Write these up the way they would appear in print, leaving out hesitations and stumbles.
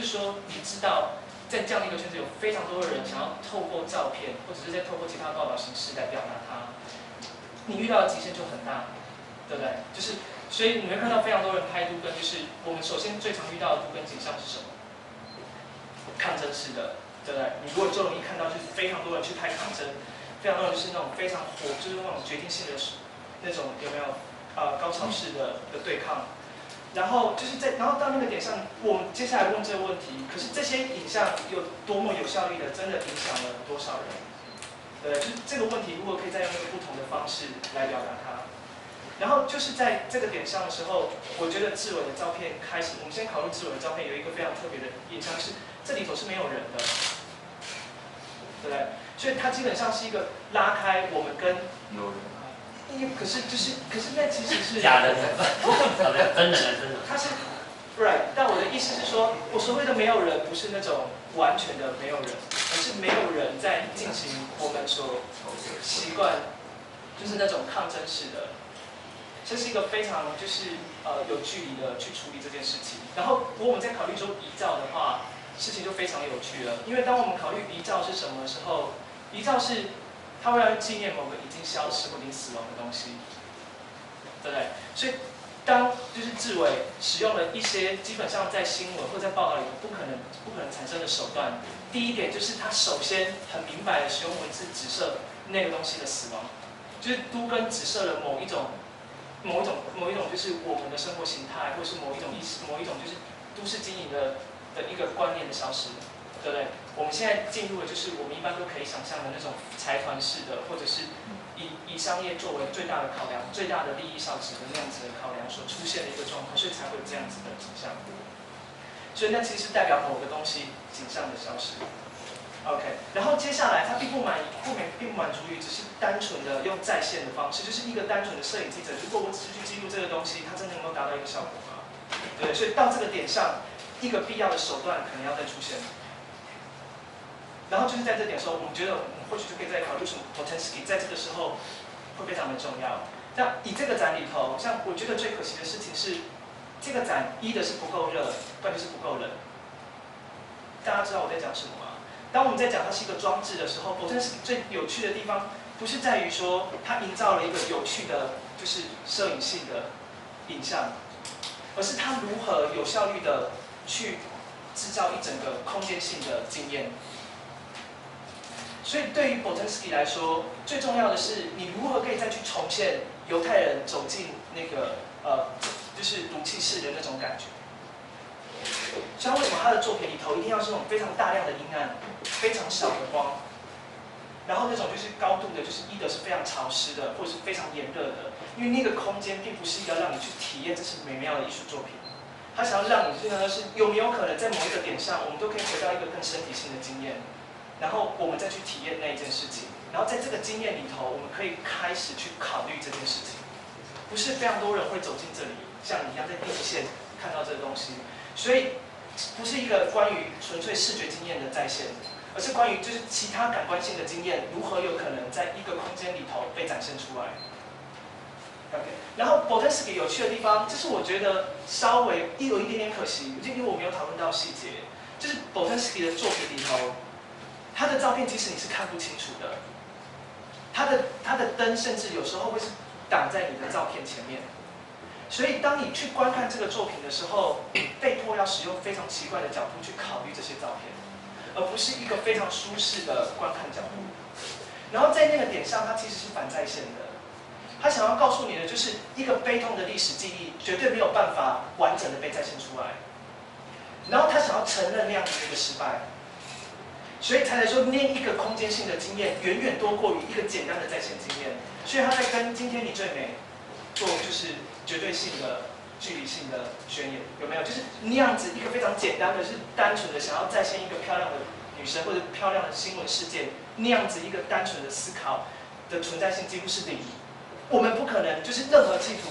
就是说，你知道，在这样的一个圈子，有非常多的人想要透过照片，或者是在透过其他报道形式来表达它，你遇到的极限就很大，对不对？就是，所以你会看到非常多人拍都更，就是我们首先最常遇到的都更景象是什么？抗争式的，对不对？你如果就容易看到，就是非常多人去拍抗争，非常多人就是那种非常火，就是那种决定性的那种有没有高潮式的对抗。然后就是然后到那个点上，我们接下来问这个问题，可是这些影像有多么有效率的，真的影响了多少人？对，就是这个问题，如果可以再用一个不同的方式来表达它。然后就是在这个点上的时候，我觉得志伟的照片开始，我们先考虑志伟的照片有一个非常特别的印象是，这里头是没有人的，对不对？所以它基本上是一个拉开我们跟有人。可是那其实是假的，真的。它是 right， 但我的意思是说，我所谓的没有人，不是那种完全的没有人，而是没有人在进行我们所习惯，就是那种抗争式的。这是一个非常就是有距离的去处理这件事情。然后，如果我们在考虑说遗照的话，事情就非常有趣了。因为当我们考虑遗照是什么的时候，遗照是它会要纪念某个已经消失或已经死亡的东西，对不对？所以，当就是志伟使用了一些基本上在新闻或在报道里不可能产生的手段，第一点就是他首先很明白的使用文字指涉那个东西的死亡，就是都跟指涉了某一种就是我们的生活形态，或是某一种意识，某一种就是都市经营的一个观念的消失，对不对？我们现在进入的就是我们一般都可以想象的那种财团式的，或者是以商业作为最大的考量、最大的利益效值的那样子的考量所出现的一个状况，所以才会有这样子的景象。所以那其实是代表某个东西景象的消失。OK， 然后接下来他并不满足于只是单纯的用在线的方式，就是一个单纯的摄影记者，如果我只是去记录这个东西，它真的能够达到一个效果吗？对，所以到这个点上，一个必要的手段可能要再出现。然后就是在这点时候，我们觉得我们或许就可以再考虑什么 Boltanski 在这个时候会非常的重要。那以这个展里头，像我觉得最可惜的事情是，这个展一的是不够热，不然就是不够冷。大家知道我在讲什么吗？当我们在讲它是一个装置的时候，Boltanski最有趣的地方，不是在于说它营造了一个有趣的，就是摄影性的影像，而是它如何有效率的去制造一整个空间性的经验。所以对于 Boltanski 来说，最重要的是你如何可以再去重现犹太人走进那个就是毒气室的那种感觉。像为什么他的作品里头一定要是那种非常大量的阴暗，非常少的光，然后那种就是高度的，就是一的是非常潮湿的，或者是非常炎热的，因为那个空间并不是要让你去体验这是美妙的艺术作品，他想要让你呢是有没有可能在某一个点上，我们都可以回到一个更身体性的经验，然后我们再去体验那一件事情，然后在这个经验里头，我们可以开始去考虑这件事情，不是非常多人会走进这里，像你一样在第一线看到这个东西。所以不是一个关于纯粹视觉经验的再现，而是关于就是其他感官性的经验如何有可能在一个空间里头被展现出来。OK， 然后 Boltanski 有趣的地方，这是我觉得稍微有一点点可惜，因为我没有讨论到细节，就是 Boltanski 的作品里头，他的照片其实你是看不清楚的，他的灯甚至有时候会是挡在你的照片前面。所以，当你去观看这个作品的时候，被迫要使用非常奇怪的角度去考虑这些照片，而不是一个非常舒适的观看角度。然后在那个点上，它其实是反在线的。他想要告诉你的就是一个悲痛的历史记忆，绝对没有办法完整的被再现出来。然后他想要承认那样子的一个失败，所以才来说那一个空间性的经验远远多过于一个简单的在线经验。所以他在跟今天你最美做就是绝对性的、距离性的宣言，有没有？就是那样子一个非常简单的，是单纯的想要再现一个漂亮的女生或者漂亮的新闻事件，那样子一个单纯的思考的存在性几乎是零。我们不可能就是任何企图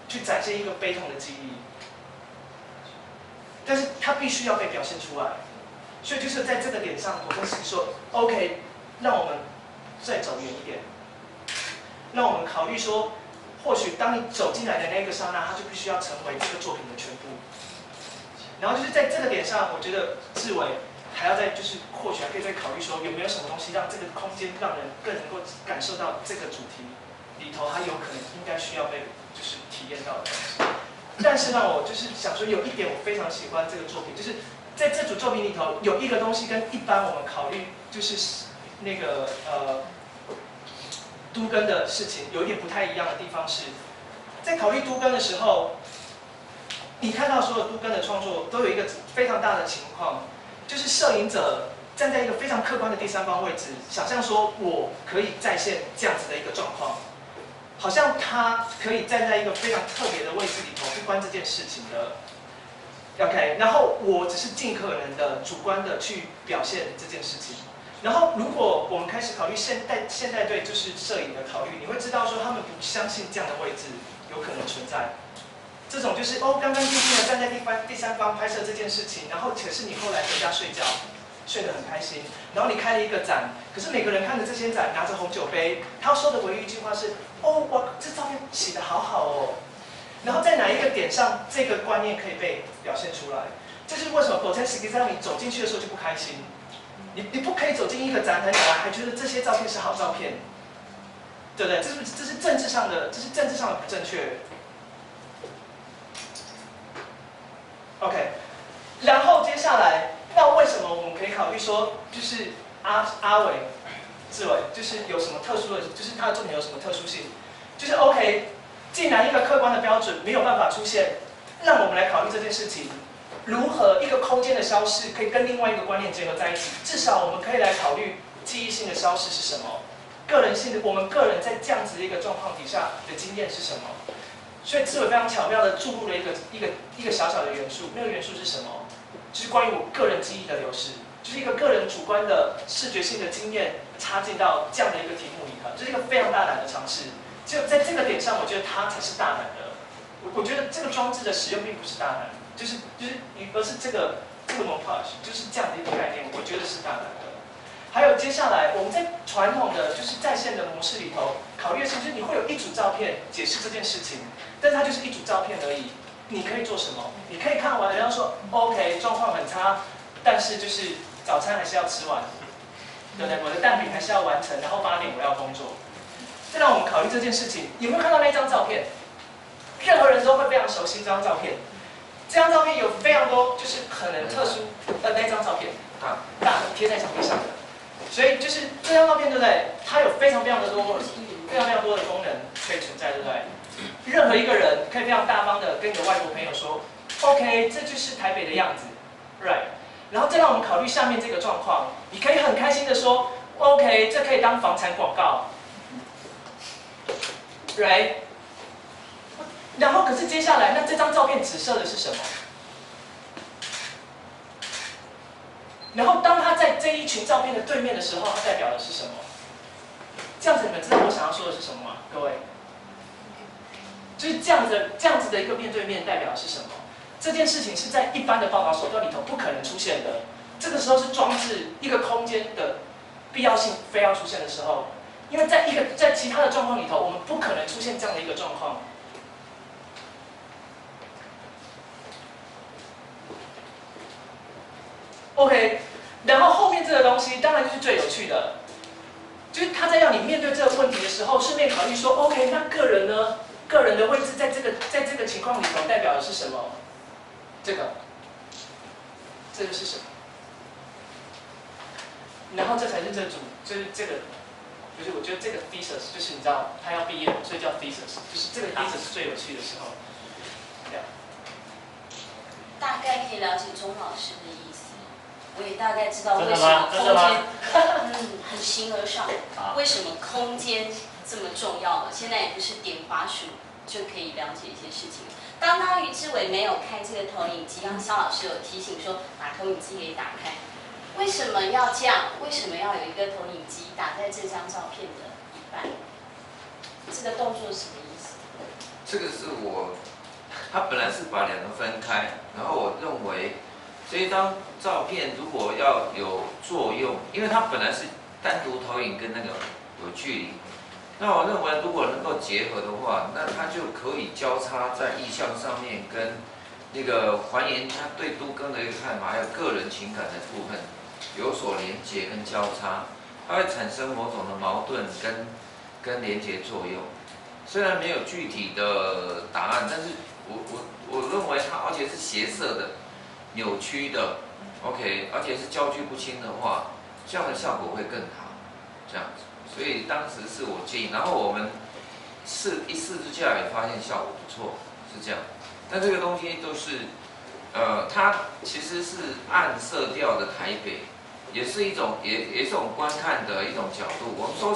去展现一个悲痛的记忆，但是它必须要被表现出来。所以就是在这个点上，我跟说 ，OK， 让我们再走远一点，让我们考虑说。或许当你走进来的那个刹那，它就必须要成为这个作品的全部。然后就是在这个点上，我觉得志伟还要再就是或许还可以再考虑说有没有什么东西让这个空间让人更能够感受到这个主题里头它有可能应该需要被就是体验到的东西。但是让我就是想说有一点我非常喜欢这个作品，就是在这组作品里头有一个东西跟一般我们考虑就是那个都更的事情有一点不太一样的地方是，在考虑都更的时候。你看到所有都更的创作都有一个非常大的情况，就是摄影者站在一个非常客观的第三方位置，想象说我可以再现这样子的一个状况，好像他可以站在一个非常特别的位置里头去观这件事情的。OK， 然后我只是尽可能的主观的去表现这件事情。然后如果我们开始考虑现代对就是摄影的考虑，你会知道说他们不相信这样的位置有可能存在。这种就是干干净净的站在第三方拍摄这件事情，然后可是你后来回家睡觉，睡得很开心，然后你开了一个展，可是每个人看着这些展，拿着红酒杯，他要说的唯一一句话是：哇，这照片洗得好好哦。然后在哪一个点上，这个观念可以被表现出来？这就是为什么 Botensky 让你走进去的时候就不开心，你不可以走进一个展览还觉得这些照片是好照片，对不对？这是政治上的不正确。OK， 然后接下来，那为什么我们可以考虑说，就是阿伟、志伟，就是有什么特殊的，就是他的作品有什么特殊性？就是 OK， 既然一个客观的标准没有办法出现，让我们来考虑这件事情，如何一个空间的消失可以跟另外一个观念结合在一起？至少我们可以来考虑记忆性的消失是什么，个人性的，我们个人在这样子的一个状况底下的经验是什么？所以志伟非常巧妙的注入了一个小小的元素，那个元素是什么？就是关于我个人记忆的流失，就是一个个人主观的视觉性的经验插进到这样的一个题目里头，这是一个非常大胆的尝试。就在这个点上，我觉得它才是大胆的。我觉得这个装置的使用并不是大胆，而是这个 montage 就是这样的一个概念，我觉得是大胆的。还有接下来我们在传统的就是在线的模式里头考虑的是，就是你会有一组照片解释这件事情，但是它就是一组照片而已。你可以做什么？你可以看完，然后说 OK， 状况很差，但是就是早餐还是要吃完，对不对？我的蛋饼还是要完成，然后8点我要工作。再让我们考虑这件事情，有没有看到那张照片？任何人都会非常熟悉这张照片。这张照片有非常多就是可能特殊的那张照片，大的贴在墙壁上的。所以就是这张照片，对不对？它有非常多的功能可以存在，对不对？任何一个人可以非常大方的跟你的外国朋友说 ，OK， 这就是台北的样子 ，right？ 然后再让我们考虑下面这个状况，你可以很开心的说 ，OK， 这可以当房产广告 ，right？ 然后可是接下来，那这张照片指涉的是什么？然后当他在这一群照片的对面的时候，它代表的是什么？这样子你们知道我想要说的是什么吗？各位，就是这样子的一个面对面代表的是什么？这件事情是在一般的报道手段里头不可能出现的。这个时候是装置一个空间的必要性非要出现的时候，因为在其他的状况里头，我们不可能出现这样的一个状况。OK， 然后后面这个东西当然就是最有趣的，就是他在让你面对这个问题的时候，顺便考虑说 ，OK， 那个人呢？个人的位置在这个情况里头代表的是什么？这个是什么？然后这才是就是这个，就是我觉得这个 thesis 就是你知道他要毕业，所以叫 thesis， 就是这个 thesis 最有趣的时候。大概可以了解钟老师的意思，我也大概知道为什么空间，很形而上，为什么空间这么重要了。现在也不是点滑鼠就可以了解一些事情。刚刚于志伟没有开这个投影机，刚刚肖老师有提醒说把投影机给打开。为什么要这样？为什么要有一个投影机打在这张照片的一半？这个动作是什么意思？这个是他本来是把两个分开，然后我认为这一张照片如果要有作用，因为它本来是单独投影跟那个有距离，那我认为如果能够结合的话，那它就可以交叉在意象上面跟那个还原他对都更的一个看法，还有个人情感的部分有所连结跟交叉，它会产生某种的矛盾跟连结作用。虽然没有具体的答案，但是我认为它而且是斜射的、扭曲的 ，OK， 而且是焦距不清的话，这样的效果会更好，这样子。所以当时是我建议，然后我们一试之下也发现效果不错，是这样。但这个东西都是，它其实是暗色调的台北，也是一种也是一种观看的一种角度。我们说